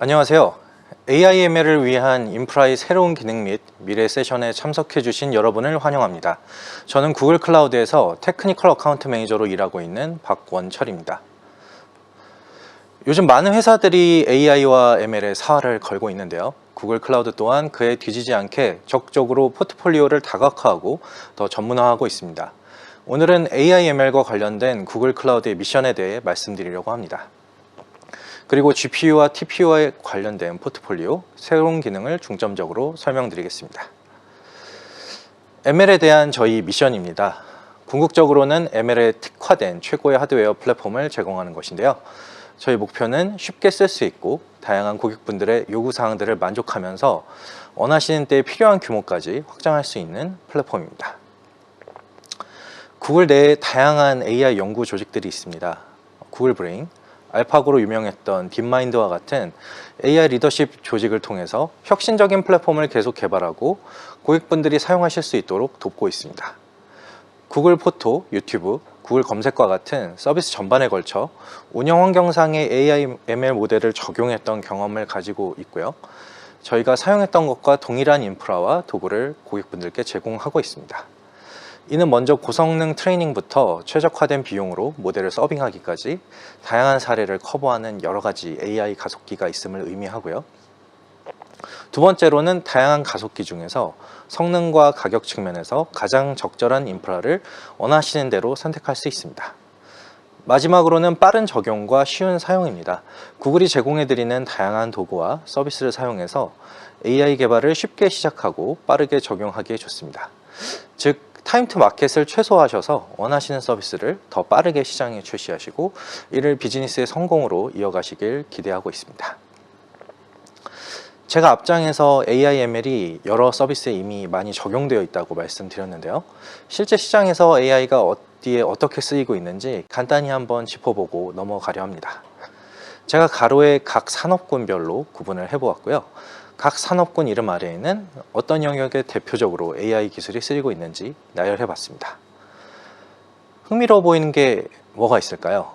안녕하세요. AIML을 위한 인프라의 새로운 기능 및 미래 세션에 참석해 주신 여러분을 환영합니다. 저는 구글 클라우드에서 테크니컬 어카운트 매니저로 일하고 있는 박원철입니다. 요즘 많은 회사들이 AI와 ML에 사활을 걸고 있는데요. 구글 클라우드 또한 그에 뒤지지 않게 적극적으로 포트폴리오를 다각화하고 더 전문화하고 있습니다. 오늘은 AIML과 관련된 구글 클라우드의 미션에 대해 말씀드리려고 합니다. 그리고 GPU와 TPU와 관련된 포트폴리오, 새로운 기능을 중점적으로 설명드리겠습니다. ML에 대한 저희 미션입니다. 궁극적으로는 ML에 특화된 최고의 하드웨어 플랫폼을 제공하는 것인데요. 저희 목표는 쉽게 쓸 수 있고 다양한 고객분들의 요구사항들을 만족하면서 원하시는 때에 필요한 규모까지 확장할 수 있는 플랫폼입니다. 구글 내에 다양한 AI 연구 조직들이 있습니다. 구글 브레인, 알파고로 유명했던 딥마인드와 같은 AI 리더십 조직을 통해서 혁신적인 플랫폼을 계속 개발하고 고객분들이 사용하실 수 있도록 돕고 있습니다. 구글 포토, 유튜브, 구글 검색과 같은 서비스 전반에 걸쳐 운영 환경상의 AI, ML 모델을 적용했던 경험을 가지고 있고요. 저희가 사용했던 것과 동일한 인프라와 도구를 고객분들께 제공하고 있습니다. 이는 먼저 고성능 트레이닝부터 최적화된 비용으로 모델을 서빙하기까지 다양한 사례를 커버하는 여러 가지 AI 가속기가 있음을 의미하고요. 두 번째로는 다양한 가속기 중에서 성능과 가격 측면에서 가장 적절한 인프라를 원하시는 대로 선택할 수 있습니다. 마지막으로는 빠른 적용과 쉬운 사용입니다. 구글이 제공해드리는 다양한 도구와 서비스를 사용해서 AI 개발을 쉽게 시작하고 빠르게 적용하기에 좋습니다. 즉, 타임 투 마켓을 최소화하셔서 원하시는 서비스를 더 빠르게 시장에 출시하시고 이를 비즈니스의 성공으로 이어가시길 기대하고 있습니다. 제가 앞장에서 AI, ML이 여러 서비스에 이미 많이 적용되어 있다고 말씀드렸는데요. 실제 시장에서 AI가 어디에 어떻게 쓰이고 있는지 간단히 한번 짚어보고 넘어가려 합니다. 제가 가로에 각 산업군별로 구분을 해보았고요. 각 산업군 이름 아래에는 어떤 영역에 대표적으로 AI 기술이 쓰이고 있는지 나열해 봤습니다. 흥미로워 보이는 게 뭐가 있을까요?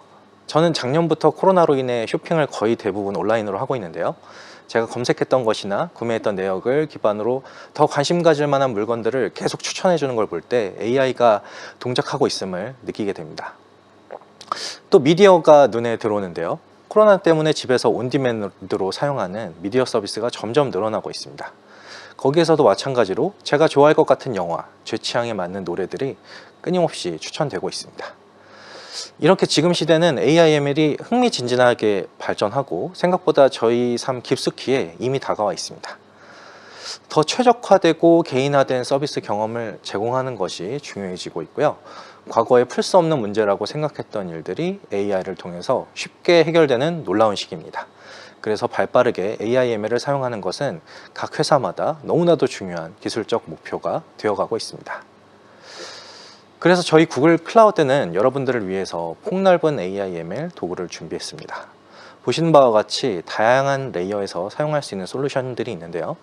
저는 작년부터 코로나로 인해 쇼핑을 거의 대부분 온라인으로 하고 있는데요. 제가 검색했던 것이나 구매했던 내역을 기반으로 더 관심 가질 만한 물건들을 계속 추천해 주는 걸 볼 때 AI가 동작하고 있음을 느끼게 됩니다. 또 미디어가 눈에 들어오는데요. 코로나 때문에 집에서 온디맨드로 사용하는 미디어 서비스가 점점 늘어나고 있습니다. 거기에서도 마찬가지로 제가 좋아할 것 같은 영화, 제 취향에 맞는 노래들이 끊임없이 추천되고 있습니다. 이렇게 지금 시대는 AIML이 흥미진진하게 발전하고 생각보다 저희 삶 깊숙이에 이미 다가와 있습니다. 더 최적화되고 개인화된 서비스 경험을 제공하는 것이 중요해지고 있고요. 과거에 풀 수 없는 문제라고 생각했던 일들이 AI를 통해서 쉽게 해결되는 놀라운 시기입니다. 그래서 발빠르게 AIML을 사용하는 것은 각 회사마다 너무나도 중요한 기술적 목표가 되어가고 있습니다. 그래서 저희 구글 클라우드는 여러분들을 위해서 폭넓은 AIML 도구를 준비했습니다. 보시는 바와 같이 다양한 레이어에서 사용할 수 있는 솔루션들이 있는데요.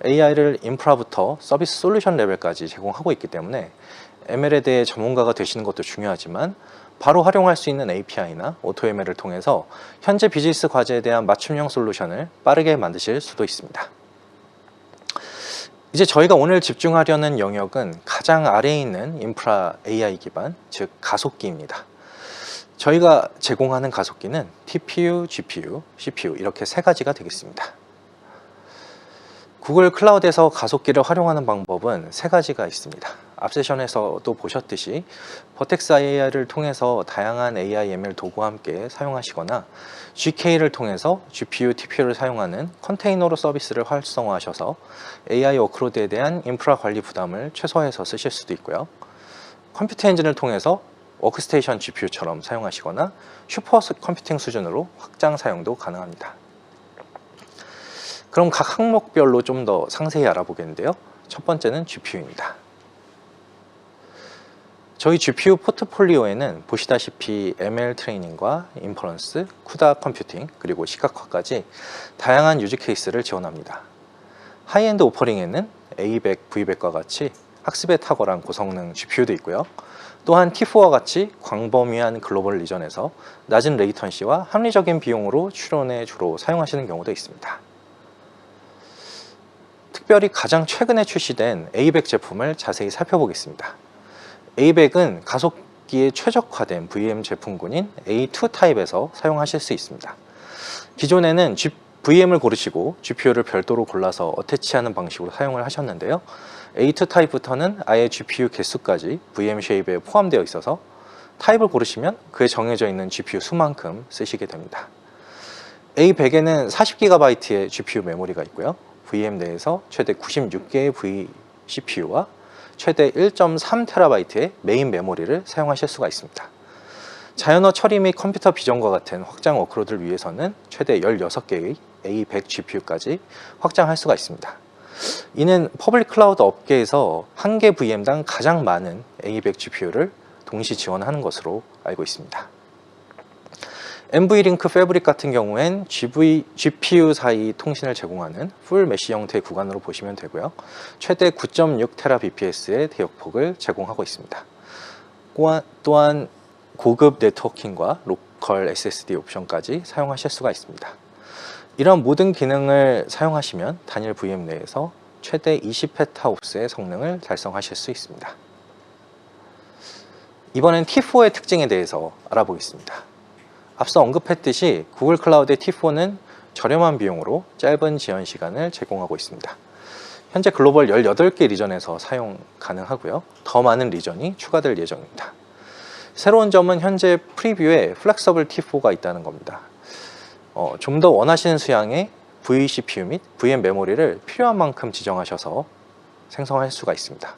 AI를 인프라부터 서비스 솔루션 레벨까지 제공하고 있기 때문에 ML에 대해 전문가가 되시는 것도 중요하지만 바로 활용할 수 있는 API나 AutoML을 통해서 현재 비즈니스 과제에 대한 맞춤형 솔루션을 빠르게 만드실 수도 있습니다. 이제 저희가 오늘 집중하려는 영역은 가장 아래에 있는 인프라 AI 기반, 즉 가속기입니다. 저희가 제공하는 가속기는 TPU, GPU, CPU 이렇게 세 가지가 되겠습니다. 구글 클라우드에서 가속기를 활용하는 방법은 세 가지가 있습니다. 앞 세션에서도 보셨듯이 버텍스 AI를 통해서 다양한 AI/ML 도구와 함께 사용하시거나 GK를 통해서 GPU, TPU를 사용하는 컨테이너로 서비스를 활성화하셔서 AI 워크로드에 대한 인프라 관리 부담을 최소화해서 쓰실 수도 있고요. 컴퓨터 엔진을 통해서 워크스테이션 GPU처럼 사용하시거나 슈퍼 컴퓨팅 수준으로 확장 사용도 가능합니다. 그럼 각 항목별로 좀 더 상세히 알아보겠는데요. 첫 번째는 GPU입니다. 저희 GPU 포트폴리오에는 보시다시피 ML 트레이닝과 인퍼런스, 쿠다 컴퓨팅, 그리고 시각화까지 다양한 유즈 케이스를 지원합니다. 하이엔드 오퍼링에는 A100, V100과 같이 학습에 탁월한 고성능 GPU도 있고요. 또한 T4와 같이 광범위한 글로벌 리전에서 낮은 레이턴시와 합리적인 비용으로 추론에 주로 사용하시는 경우도 있습니다. 특별히 가장 최근에 출시된 A100 제품을 자세히 살펴보겠습니다. A100은 가속기에 최적화된 VM 제품군인 A2 타입에서 사용하실 수 있습니다. 기존에는 VM을 고르시고 GPU를 별도로 골라서 어태치하는 방식으로 사용을 하셨는데요. A2 타입부터는 아예 GPU 개수까지 VM 쉐입에 포함되어 있어서 타입을 고르시면 그에 정해져 있는 GPU 수만큼 쓰시게 됩니다. A100에는 40GB의 GPU 메모리가 있고요. VM 내에서 최대 96개의 vCPU와 최대 1.3TB의 메인 메모리를 사용하실 수가 있습니다. 자연어 처리 및 컴퓨터 비전과 같은 확장 워크로드를 위해서는 최대 16개의 A100 GPU까지 확장할 수가 있습니다. 이는 퍼블릭 클라우드 업계에서 한 개 VM당 가장 많은 A100 GPU를 동시 지원하는 것으로 알고 있습니다. NVLink 패브릭 같은 경우엔 GPU 사이 통신을 제공하는 풀 메쉬 형태의 구간으로 보시면 되고요. 최대 9.6TBps의 대역폭을 제공하고 있습니다. 또한 고급 네트워킹과 로컬 SSD 옵션까지 사용하실 수가 있습니다. 이런 모든 기능을 사용하시면 단일 VM 내에서 최대 20POPs의 성능을 달성하실 수 있습니다. 이번엔 T4의 특징에 대해서 알아보겠습니다. 앞서 언급했듯이 구글 클라우드의 T4는 저렴한 비용으로 짧은 지연 시간을 제공하고 있습니다. 현재 글로벌 18개 리전에서 사용 가능하고요. 더 많은 리전이 추가될 예정입니다. 새로운 점은 현재 프리뷰에 플렉서블 T4가 있다는 겁니다. 좀 더 원하시는 수량의 vCPU 및 VM 메모리를 필요한 만큼 지정하셔서 생성할 수가 있습니다.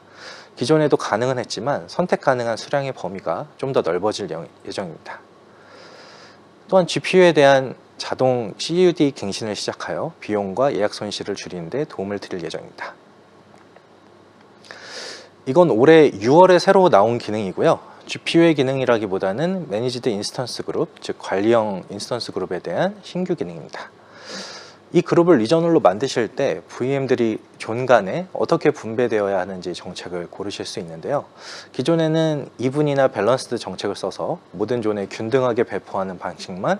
기존에도 가능은 했지만 선택 가능한 수량의 범위가 좀 더 넓어질 예정입니다. 또한 GPU에 대한 자동 CUD 갱신을 시작하여 비용과 예약 손실을 줄이는 데 도움을 드릴 예정입니다. 이건 올해 6월에 새로 나온 기능이고요. GPU의 기능이라기보다는 매니지드 인스턴스 그룹, 즉 관리형 인스턴스 그룹에 대한 신규 기능입니다. 이 그룹을 리저널로 만드실 때 VM들이 존 간에 어떻게 분배되어야 하는지 정책을 고르실 수 있는데요. 기존에는 이분이나 밸런스드 정책을 써서 모든 존에 균등하게 배포하는 방식만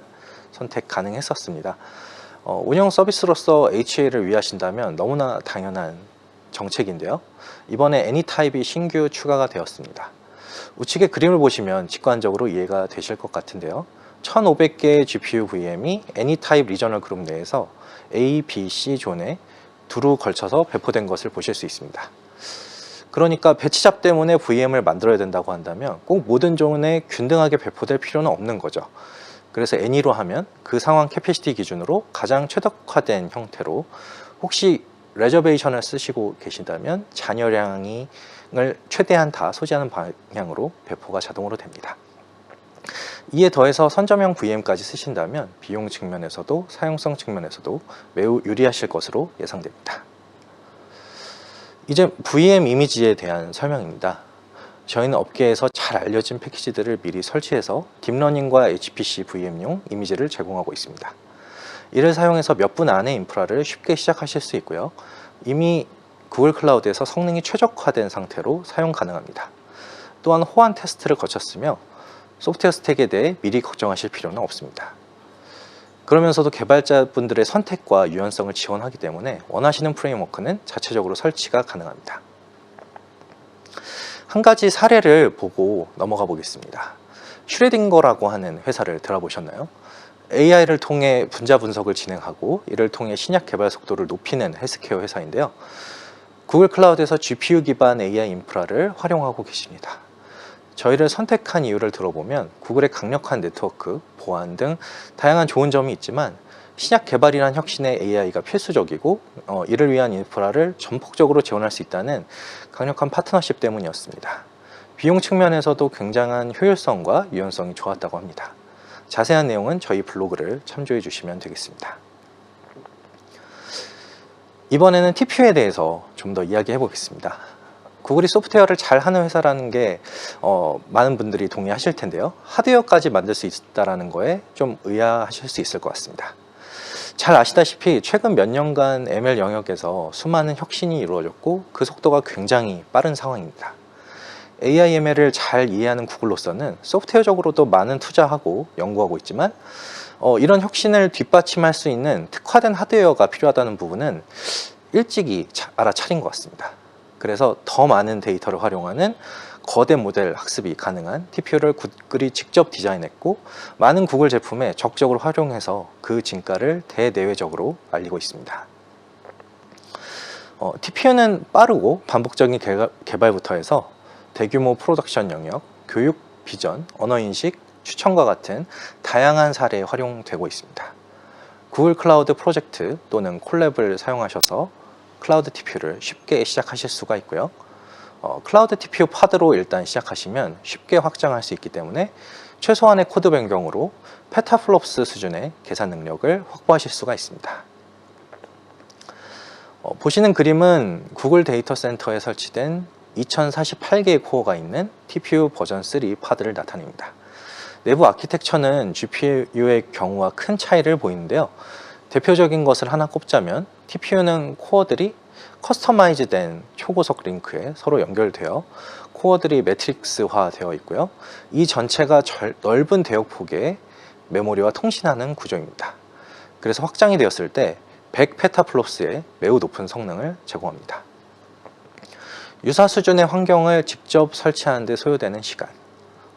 선택 가능했었습니다. 운영 서비스로서 HA를 위하신다면 너무나 당연한 정책인데요. 이번에 애니타입이 신규 추가가 되었습니다. 우측의 그림을 보시면 직관적으로 이해가 되실 것 같은데요. 1500개의 GPU VM이 애니타입 리저널 그룹 내에서 A, B, C 존에 두루 걸쳐서 배포된 것을 보실 수 있습니다. 그러니까 배치잡 때문에 VM을 만들어야 된다고 한다면 꼭 모든 존에 균등하게 배포될 필요는 없는 거죠. 그래서 애니로 하면 그 상황 캐패시티 기준으로 가장 최적화된 형태로, 혹시 레저베이션을 쓰시고 계신다면 잔여량을 최대한 다 소지하는 방향으로 배포가 자동으로 됩니다. 이에 더해서 선점형 VM까지 쓰신다면 비용 측면에서도 사용성 측면에서도 매우 유리하실 것으로 예상됩니다. 이제 VM 이미지에 대한 설명입니다. 저희는 업계에서 잘 알려진 패키지들을 미리 설치해서 딥러닝과 HPC VM용 이미지를 제공하고 있습니다. 이를 사용해서 몇 분 안에 인프라를 쉽게 시작하실 수 있고요. 이미 구글 클라우드에서 성능이 최적화된 상태로 사용 가능합니다. 또한 호환 테스트를 거쳤으며 소프트웨어 스택에 대해 미리 걱정하실 필요는 없습니다. 그러면서도 개발자분들의 선택과 유연성을 지원하기 때문에 원하시는 프레임워크는 자체적으로 설치가 가능합니다. 한 가지 사례를 보고 넘어가 보겠습니다. 슈레딩거라고 하는 회사를 들어보셨나요? AI를 통해 분자 분석을 진행하고 이를 통해 신약 개발 속도를 높이는 헬스케어 회사인데요. 구글 클라우드에서 GPU 기반 AI 인프라를 활용하고 계십니다. 저희를 선택한 이유를 들어보면 구글의 강력한 네트워크, 보안 등 다양한 좋은 점이 있지만 신약 개발이란 혁신에 AI가 필수적이고 이를 위한 인프라를 전폭적으로 지원할 수 있다는 강력한 파트너십 때문이었습니다. 비용 측면에서도 굉장한 효율성과 유연성이 좋았다고 합니다. 자세한 내용은 저희 블로그를 참조해 주시면 되겠습니다. 이번에는 TPU에 대해서 좀 더 이야기해 보겠습니다. 구글이 소프트웨어를 잘 하는 회사라는 게 많은 분들이 동의하실 텐데요. 하드웨어까지 만들 수 있다는 거에 좀 의아하실 수 있을 것 같습니다. 잘 아시다시피 최근 몇 년간 ML 영역에서 수많은 혁신이 이루어졌고 그 속도가 굉장히 빠른 상황입니다. AIML을 잘 이해하는 구글로서는 소프트웨어적으로도 많은 투자하고 연구하고 있지만 이런 혁신을 뒷받침할 수 있는 특화된 하드웨어가 필요하다는 부분은 일찍이 알아차린 것 같습니다. 그래서 더 많은 데이터를 활용하는 거대 모델 학습이 가능한 TPU를 구글이 직접 디자인했고 많은 구글 제품에 적극적으로 활용해서 그 진가를 대내외적으로 알리고 있습니다. TPU는 빠르고 반복적인 개발부터 해서 대규모 프로덕션 영역, 교육, 비전, 언어인식, 추천과 같은 다양한 사례에 활용되고 있습니다. 구글 클라우드 프로젝트 또는 콜랩을 사용하셔서 클라우드 TPU를 쉽게 시작하실 수가 있고요. 클라우드 TPU 파드로 일단 시작하시면 쉽게 확장할 수 있기 때문에 최소한의 코드 변경으로 페타플롭스 수준의 계산 능력을 확보하실 수가 있습니다. 보시는 그림은 구글 데이터 센터에 설치된 2048개의 코어가 있는 TPU 버전 3 파드를 나타냅니다. 내부 아키텍처는 GPU의 경우와 큰 차이를 보이는데요. 대표적인 것을 하나 꼽자면 TPU는 코어들이 커스터마이즈된 초고속 링크에 서로 연결되어 코어들이 매트릭스화 되어 있고요. 이 전체가 넓은 대역폭의 메모리와 통신하는 구조입니다. 그래서 확장이 되었을 때 100 페타플롭스의 매우 높은 성능을 제공합니다. 유사 수준의 환경을 직접 설치하는 데 소요되는 시간,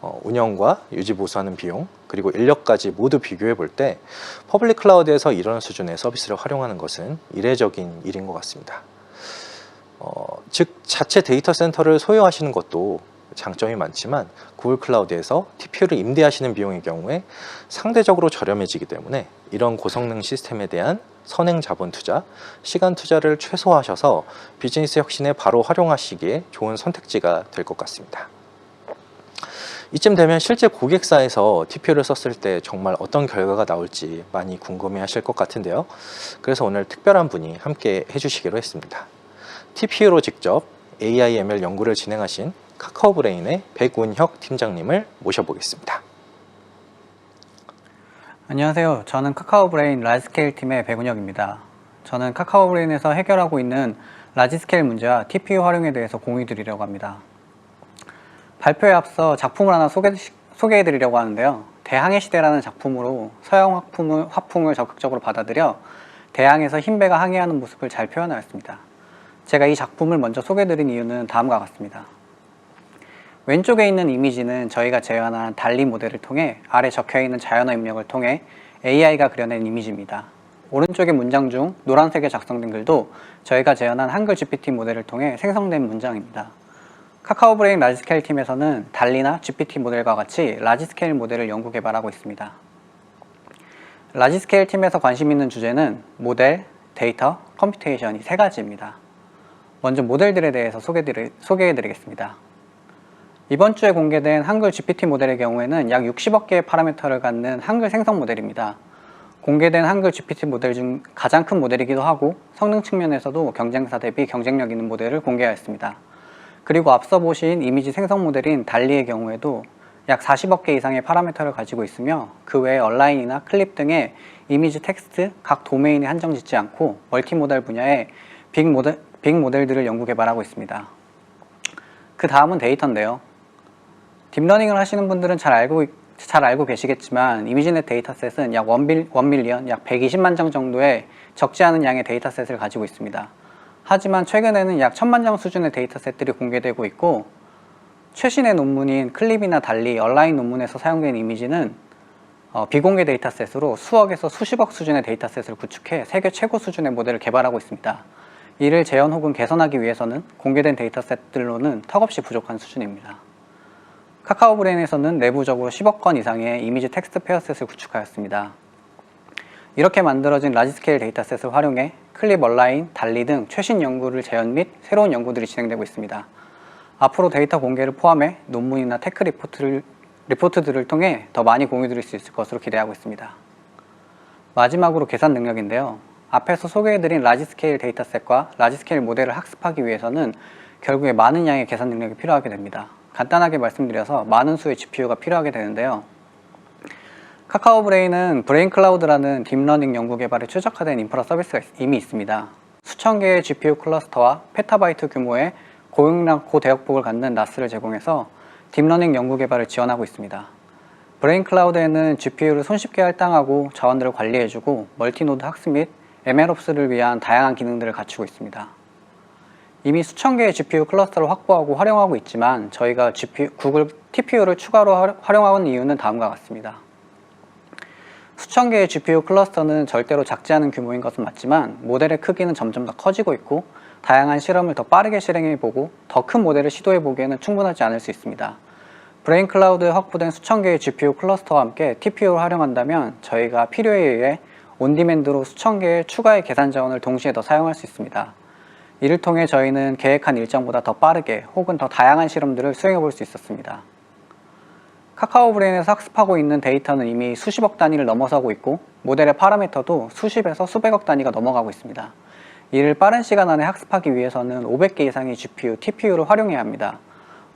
운영과 유지 보수하는 비용, 그리고 인력까지 모두 비교해 볼 때 퍼블릭 클라우드에서 이런 수준의 서비스를 활용하는 것은 이례적인 일인 것 같습니다. 즉 자체 데이터 센터를 소유하시는 것도 장점이 많지만 구글 클라우드에서 TPU를 임대하시는 비용의 경우에 상대적으로 저렴해지기 때문에 이런 고성능 시스템에 대한 선행 자본 투자, 시간 투자를 최소화하셔서 비즈니스 혁신에 바로 활용하시기에 좋은 선택지가 될 것 같습니다. 이쯤 되면 실제 고객사에서 TPU를 썼을 때 정말 어떤 결과가 나올지 많이 궁금해 하실 것 같은데요. 그래서 오늘 특별한 분이 함께 해주시기로 했습니다. TPU로 직접 AIML 연구를 진행하신 카카오브레인의 백운혁 팀장님을 모셔보겠습니다. 안녕하세요. 저는 카카오브레인 라지스케일 팀의 백운혁입니다. 저는 카카오브레인에서 해결하고 있는 라지스케일 문제와 TPU 활용에 대해서 공유드리려고 합니다. 발표에 앞서 작품을 하나 소개해드리려고 하는데요. 대항해 시대라는 작품으로 서양 화풍을 적극적으로 받아들여 대항에서 흰배가 항해하는 모습을 잘 표현하였습니다. 제가 이 작품을 먼저 소개해드린 이유는 다음과 같습니다. 왼쪽에 있는 이미지는 저희가 재현한 달리 모델을 통해 아래 적혀있는 자연어 입력을 통해 AI가 그려낸 이미지입니다. 오른쪽의 문장 중 노란색에 작성된 글도 저희가 재현한 한글 GPT 모델을 통해 생성된 문장입니다. 카카오브레인 라지스케일 팀에서는 달리나 GPT 모델과 같이 라지스케일 모델을 연구 개발하고 있습니다. 라지스케일 팀에서 관심 있는 주제는 모델, 데이터, 컴퓨테이션 이 세 가지입니다. 먼저 모델들에 대해서 소개해드리겠습니다. 이번 주에 공개된 한글 GPT 모델의 경우에는 약 60억 개의 파라미터를 갖는 한글 생성 모델입니다. 공개된 한글 GPT 모델 중 가장 큰 모델이기도 하고 성능 측면에서도 경쟁사 대비 경쟁력 있는 모델을 공개하였습니다. 그리고 앞서 보신 이미지 생성 모델인 달리의 경우에도 약 40억 개 이상의 파라미터를 가지고 있으며 그 외에 얼라인이나 클립 등의 이미지 텍스트 각 도메인에 한정짓지 않고 멀티모델 분야의 빅모델들을 연구 개발하고 있습니다. 그 다음은 데이터인데요. 딥러닝을 하시는 분들은 잘 알고 계시겠지만 이미지넷 데이터셋은 약 1밀리언, 약 120만 장 정도의 적지 않은 양의 데이터셋을 가지고 있습니다. 하지만 최근에는 약 1000만 장 수준의 데이터셋들이 공개되고 있고 최신의 논문인 클립이나 달리, 얼라인 논문에서 사용된 이미지는 비공개 데이터셋으로 수억에서 수십억 수준의 데이터셋을 구축해 세계 최고 수준의 모델을 개발하고 있습니다. 이를 재현 혹은 개선하기 위해서는 공개된 데이터셋들로는 턱없이 부족한 수준입니다. 카카오브레인에서는 내부적으로 10억 건 이상의 이미지 텍스트 페어셋을 구축하였습니다. 이렇게 만들어진 라지스케일 데이터셋을 활용해 클립, 얼라인, 달리 등 최신 연구를 재현 및 새로운 연구들이 진행되고 있습니다. 앞으로 데이터 공개를 포함해 논문이나 테크 리포트들을 통해 더 많이 공유드릴 수 있을 것으로 기대하고 있습니다. 마지막으로 계산 능력인데요. 앞에서 소개해드린 라지스케일 데이터셋과 라지스케일 모델을 학습하기 위해서는 결국에 많은 양의 계산 능력이 필요하게 됩니다. 간단하게 말씀드려서 많은 수의 GPU가 필요하게 되는데요. 카카오브레인은 브레인클라우드라는 딥러닝 연구 개발에 최적화된 인프라 서비스가 이미 있습니다. 수천 개의 GPU 클러스터와 페타바이트 규모의 고용량 고대역폭을 갖는 NAS를 제공해서 딥러닝 연구 개발을 지원하고 있습니다. 브레인 클라우드에는 GPU를 손쉽게 할당하고 자원들을 관리해주고 멀티노드 학습 및 MLOps를 위한 다양한 기능들을 갖추고 있습니다. 이미 수천 개의 GPU 클러스터를 확보하고 활용하고 있지만 저희가 구글 TPU를 추가로 활용하는 이유는 다음과 같습니다. 수천 개의 GPU 클러스터는 절대로 작지 않은 규모인 것은 맞지만 모델의 크기는 점점 더 커지고 있고 다양한 실험을 더 빠르게 실행해보고 더 큰 모델을 시도해보기에는 충분하지 않을 수 있습니다. 브레인 클라우드에 확보된 수천 개의 GPU 클러스터와 함께 TPU를 활용한다면 저희가 필요에 의해 온디맨드로 수천 개의 추가의 계산 자원을 동시에 더 사용할 수 있습니다. 이를 통해 저희는 계획한 일정보다 더 빠르게 혹은 더 다양한 실험들을 수행해 볼 수 있었습니다. 카카오 브레인에서 학습하고 있는 데이터는 이미 수십억 단위를 넘어서고 있고 모델의 파라미터도 수십에서 수백억 단위가 넘어가고 있습니다. 이를 빠른 시간 안에 학습하기 위해서는 500개 이상의 GPU, TPU를 활용해야 합니다.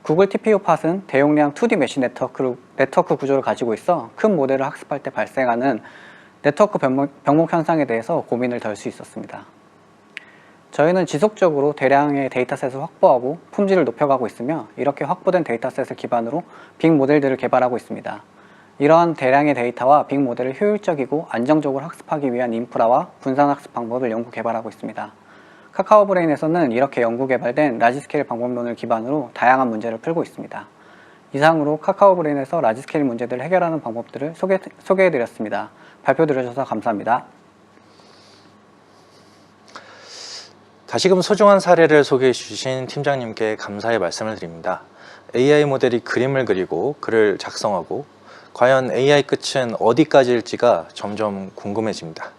구글 TPU 팟은 대용량 2D 메쉬 네트워크 구조를 가지고 있어 큰 모델을 학습할 때 발생하는 네트워크 병목 현상에 대해서 고민을 덜 수 있었습니다. 저희는 지속적으로 대량의 데이터셋을 확보하고 품질을 높여가고 있으며 이렇게 확보된 데이터셋을 기반으로 빅 모델들을 개발하고 있습니다. 이러한 대량의 데이터와 빅 모델을 효율적이고 안정적으로 학습하기 위한 인프라와 분산 학습 방법을 연구 개발하고 있습니다. 카카오 브레인에서는 이렇게 연구 개발된 라지스케일 방법론을 기반으로 다양한 문제를 풀고 있습니다. 이상으로 카카오 브레인에서 라지스케일 문제들을 해결하는 방법들을 소개해드렸습니다. 발표 들어주셔서 감사합니다. 다시금 소중한 사례를 소개해 주신 팀장님께 감사의 말씀을 드립니다. AI 모델이 그림을 그리고 글을 작성하고 과연 AI 끝은 어디까지일지가 점점 궁금해집니다.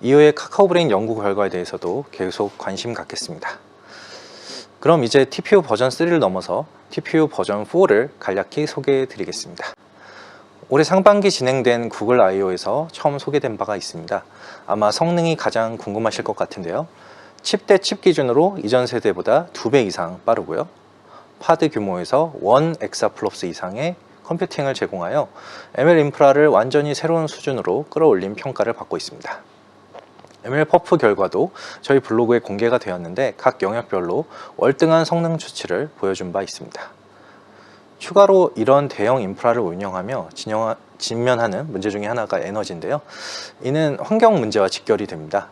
이후에 카카오브레인 연구 결과에 대해서도 계속 관심 갖겠습니다. 그럼 이제 TPU 버전 3를 넘어서 TPU 버전 4를 간략히 소개해 드리겠습니다. 올해 상반기 진행된 구글 I/O에서 처음 소개된 바가 있습니다. 아마 성능이 가장 궁금하실 것 같은데요. 칩 대 칩 기준으로 이전 세대보다 2배 이상 빠르고요. 파드 규모에서 1 엑사플롭스 이상의 컴퓨팅을 제공하여 ML 인프라를 완전히 새로운 수준으로 끌어올린 평가를 받고 있습니다. ML퍼프 결과도 저희 블로그에 공개가 되었는데 각 영역별로 월등한 성능 수치를 보여준 바 있습니다. 추가로 이런 대형 인프라를 운영하며 직면하는 문제 중에 하나가 에너지인데요. 이는 환경 문제와 직결이 됩니다.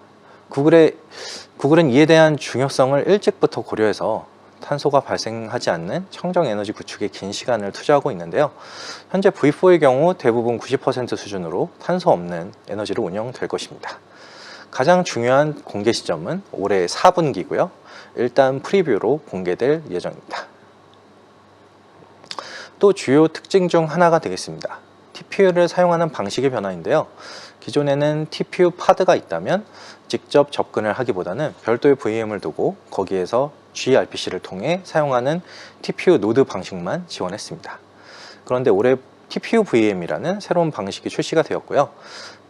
구글은 이에 대한 중요성을 일찍부터 고려해서 탄소가 발생하지 않는 청정 에너지 구축에 긴 시간을 투자하고 있는데요. 현재 V4의 경우 대부분 90% 수준으로 탄소 없는 에너지로 운영될 것입니다. 가장 중요한 공개 시점은 올해 4분기고요. 일단 프리뷰로 공개될 예정입니다. 또 주요 특징 중 하나가 되겠습니다. TPU를 사용하는 방식의 변화인데요. 기존에는 TPU 파드가 있다면 직접 접근을 하기보다는 별도의 VM을 두고 거기에서 gRPC를 통해 사용하는 TPU 노드 방식만 지원했습니다. 그런데 올해 TPU VM이라는 새로운 방식이 출시가 되었고요.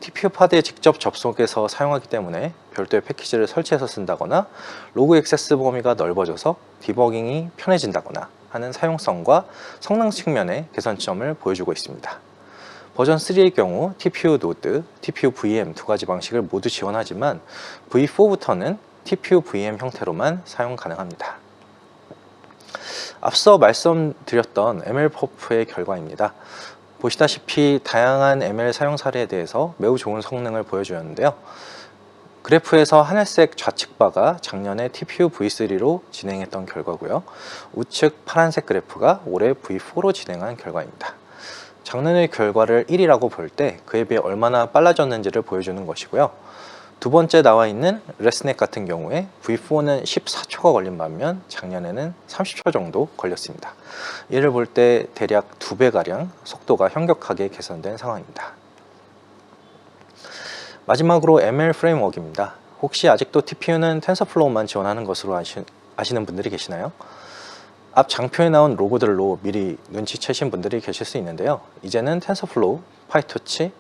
TPU 파드에 직접 접속해서 사용하기 때문에 별도의 패키지를 설치해서 쓴다거나 로그 액세스 범위가 넓어져서 디버깅이 편해진다거나 하는 사용성과 성능 측면의 개선점을 보여주고 있습니다. 버전 3의 경우 TPU 노드, TPU VM 두 가지 방식을 모두 지원하지만 V4부터는 TPU VM 형태로만 사용 가능합니다. 앞서 말씀드렸던 ML퍼프의 결과입니다. 보시다시피 다양한 ML 사용 사례에 대해서 매우 좋은 성능을 보여주었는데요. 그래프에서 하늘색 좌측 바가 작년에 TPU V3로 진행했던 결과고요. 우측 파란색 그래프가 올해 V4로 진행한 결과입니다. 작년의 결과를 1이라고 볼 때 그에 비해 얼마나 빨라졌는지를 보여주는 것이고요. 두 번째 나와 있는 레스넥 같은 경우에 V4는 14초가 걸린 반면 작년에는 30초 정도 걸렸습니다. 이를 볼 때 대략 2배가량 속도가 현격하게 개선된 상황입니다. 마지막으로 ML 프레임워크입니다. 혹시 아직도 TPU는 텐서플로우만 지원하는 것으로 아시는 분들이 계시나요? 앞 장표에 나온 로고들로 미리 눈치채신 분들이 계실 수 있는데요. 이제는 텐서플로우, 파이토치,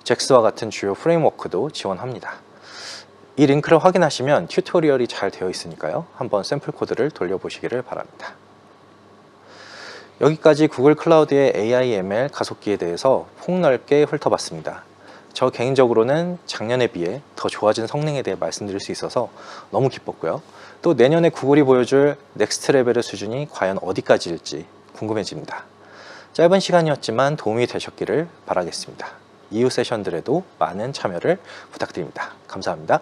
잭스와 같은 주요 프레임워크도 지원합니다. 이 링크를 확인하시면 튜토리얼이 잘 되어 있으니까요. 한번 샘플 코드를 돌려보시기를 바랍니다. 여기까지 구글 클라우드의 AI ML 가속기에 대해서 폭넓게 훑어봤습니다. 저 개인적으로는 작년에 비해 더 좋아진 성능에 대해 말씀드릴 수 있어서 너무 기뻤고요. 또 또 내년에 구글이 보여줄 넥스트 레벨의 수준이 과연 어디까지일지 궁금해집니다. 짧은 시간이었지만 도움이 되셨기를 바라겠습니다. 이후 세션들에도 많은 참여를 부탁드립니다. 감사합니다.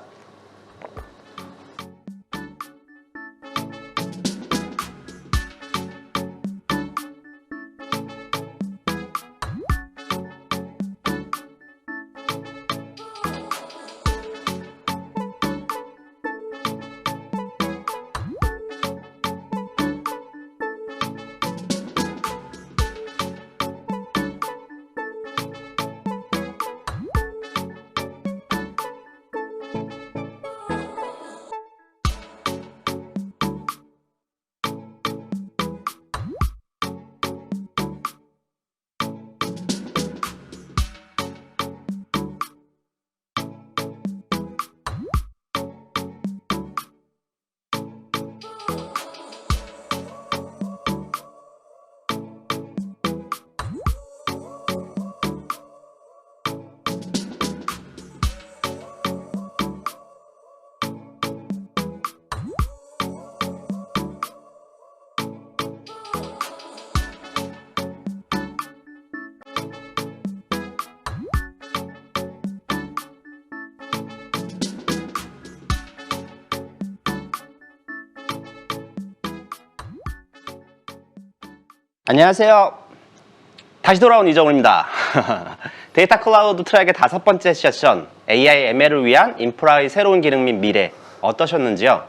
안녕하세요. 다시 돌아온 이정우입니다. 데이터 클라우드 트랙의 5번째 세션 AI ML을 위한 인프라의 새로운 기능 및 미래 어떠셨는지요?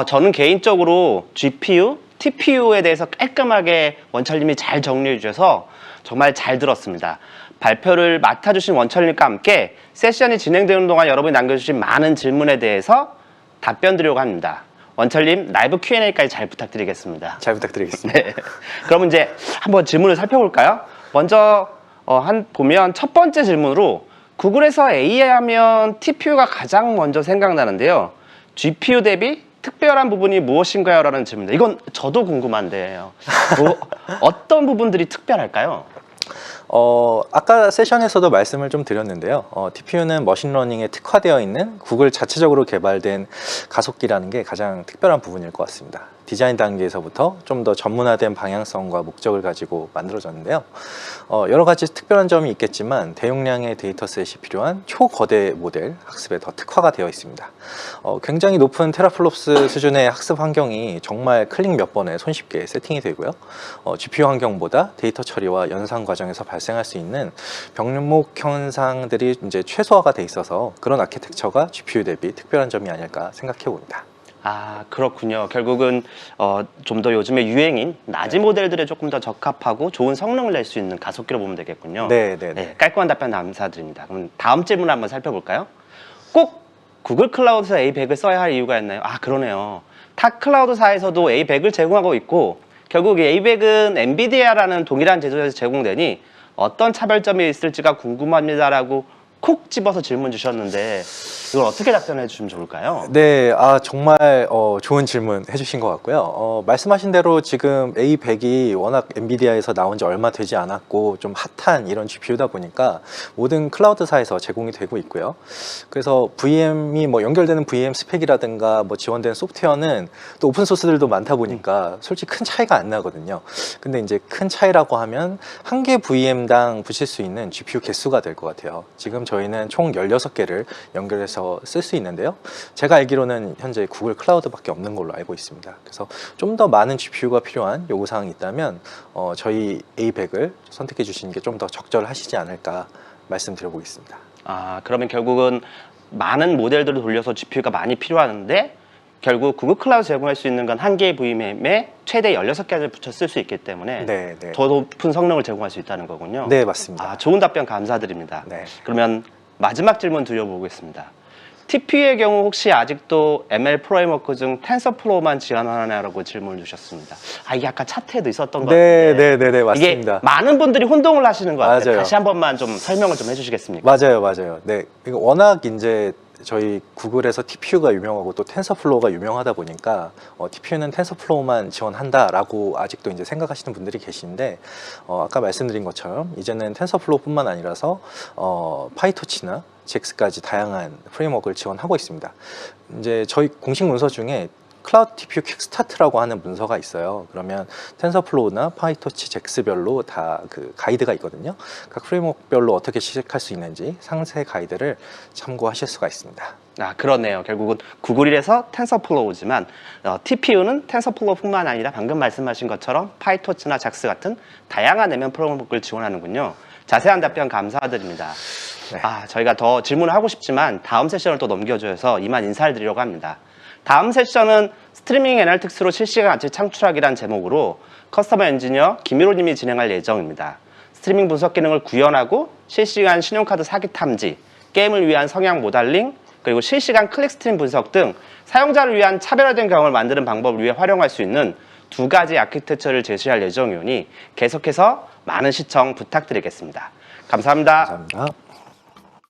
저는 개인적으로 GPU, TPU에 대해서 깔끔하게 원철님이 잘 정리해 주셔서 정말 잘 들었습니다. 발표를 맡아주신 원철님과 함께 세션이 진행되는 동안 여러분이 남겨주신 많은 질문에 대해서 답변 드리려고 합니다. 원철님 라이브 Q&A까지 잘 부탁드리겠습니다. 잘 부탁드리겠습니다. 네. 그럼 이제 한번 질문을 살펴볼까요? 먼저 보면 첫 번째 질문으로 구글에서 AI 하면 TPU가 가장 먼저 생각나는데요. GPU 대비 특별한 부분이 무엇인가요? 라는 질문입니다. 이건 저도 궁금한데요. 어떤 부분들이 특별할까요? 아까 세션에서도 말씀을 좀 드렸는데요. TPU는 머신러닝에 특화되어 있는 구글 자체적으로 개발된 가속기라는 게 가장 특별한 부분일 것 같습니다. 디자인 단계에서부터 좀 더 전문화된 방향성과 목적을 가지고 만들어졌는데요. 여러 가지 특별한 점이 있겠지만 대용량의 데이터셋이 필요한 초거대 모델 학습에 더 특화가 되어 있습니다. 굉장히 높은 테라플롭스 수준의 학습 환경이 정말 클릭 몇 번에 손쉽게 세팅이 되고요. GPU 환경보다 데이터 처리와 연산 과정에서 발생할 수 있는 병목 현상들이 이제 최소화가 돼 있어서 그런 아키텍처가 GPU 대비 특별한 점이 아닐까 생각해 봅니다. 아, 그렇군요. 결국은 좀 더 요즘에 유행인 낮은 모델들에 조금 더 적합하고 좋은 성능을 낼 수 있는 가속기로 보면 되겠군요. 네. 깔끔한 답변 감사드립니다. 그럼 다음 질문 한번 살펴볼까요? 꼭 구글 클라우드에서 A100을 써야 할 이유가 있나요? 아, 그러네요. 타 클라우드사에서도 A100을 제공하고 있고 결국 A100은 엔비디아라는 동일한 제조사에서 제공되니 어떤 차별점이 있을지가 궁금합니다라고 콕 집어서 질문 주셨는데 이걸 어떻게 답변해 주시면 좋을까요? 네, 정말 좋은 질문 해주신 것 같고요. 말씀하신 대로 지금 A100이 워낙 엔비디아에서 나온 지 얼마 되지 않았고 좀 핫한 이런 GPU다 보니까 모든 클라우드사에서 제공이 되고 있고요. 그래서 VM이 뭐 연결되는 VM 스펙이라든가 뭐 지원되는 소프트웨어는 또 오픈 소스들도 많다 보니까 솔직히 큰 차이가 안 나거든요. 근데 이제 큰 차이라고 하면 한 개 VM당 붙일 수 있는 GPU 개수가 될 것 같아요. 지금 저희는 총 16개를 연결해서 쓸 수 있는데요. 제가 알기로는 현재 구글 클라우드밖에 없는 걸로 알고 있습니다. 그래서 좀 더 많은 GPU가 필요한 요구사항이 있다면 저희 A100을 선택해 주시는 게 좀 더 적절하시지 않을까 말씀드려보겠습니다. 아, 그러면 결국은 많은 모델들을 돌려서 GPU가 많이 필요한데 결국 구글 클라우드 제공할 수 있는 건 한 개의 VM에 최대 16개를 붙여 쓸 수 있기 때문에 네. 더 높은 성능을 제공할 수 있다는 거군요. 네, 맞습니다. 아, 좋은 답변 감사드립니다. 네. 그러면 마지막 질문 드려보겠습니다. TPU의 경우 혹시 아직도 ML 프레임워크 중 텐서플로우만 지원하냐라고 질문을 주셨습니다. 아, 이게 아까 차트에도 있었던 것 같은데 네, 맞습니다. 이게 많은 분들이 혼동을 하시는 것 같아요. 맞아요. 다시 한 번만 좀 설명을 좀 해주시겠습니까? 맞아요. 네, 이거 워낙 이제 저희 구글에서 TPU가 유명하고 또 텐서플로우가 유명하다 보니까 TPU는 텐서플로우만 지원한다라고 아직도 이제 생각하시는 분들이 계신데 아까 말씀드린 것처럼 이제는 텐서플로우뿐만 아니라서 파이토치나 GX까지 다양한 프레임워크를 지원하고 있습니다. 이제 저희 공식 문서 중에 클라우드 TPU 퀵스타트라고 하는 문서가 있어요. 그러면 텐서플로우나 파이토치, 잭스별로 다 그 가이드가 있거든요. 각 프레임워크별로 어떻게 시작할 수 있는지 상세 가이드를 참고하실 수가 있습니다. 아, 그렇네요. 결국은 구글이라서 텐서플로우지만 TPU는 텐서플로우뿐만 아니라 방금 말씀하신 것처럼 파이토치나 작스 같은 다양한 ML 프레임워크를 지원하는군요. 자세한 답변 감사드립니다. 네. 저희가 더 질문을 하고 싶지만 다음 세션을 또 넘겨줘서 이만 인사를 드리려고 합니다. 다음 세션은 스트리밍 애널틱스로 실시간 가치 창출하기란 제목으로 커스터머 엔지니어 김일호님이 진행할 예정입니다. 스트리밍 분석 기능을 구현하고 실시간 신용카드 사기 탐지, 게임을 위한 성향 모델링, 그리고 실시간 클릭 스트림 분석 등 사용자를 위한 차별화된 경험을 만드는 방법을 위해 활용할 수 있는 두 가지 아키텍처를 제시할 예정이오니 계속해서 많은 시청 부탁드리겠습니다. 감사합니다. 감사합니다.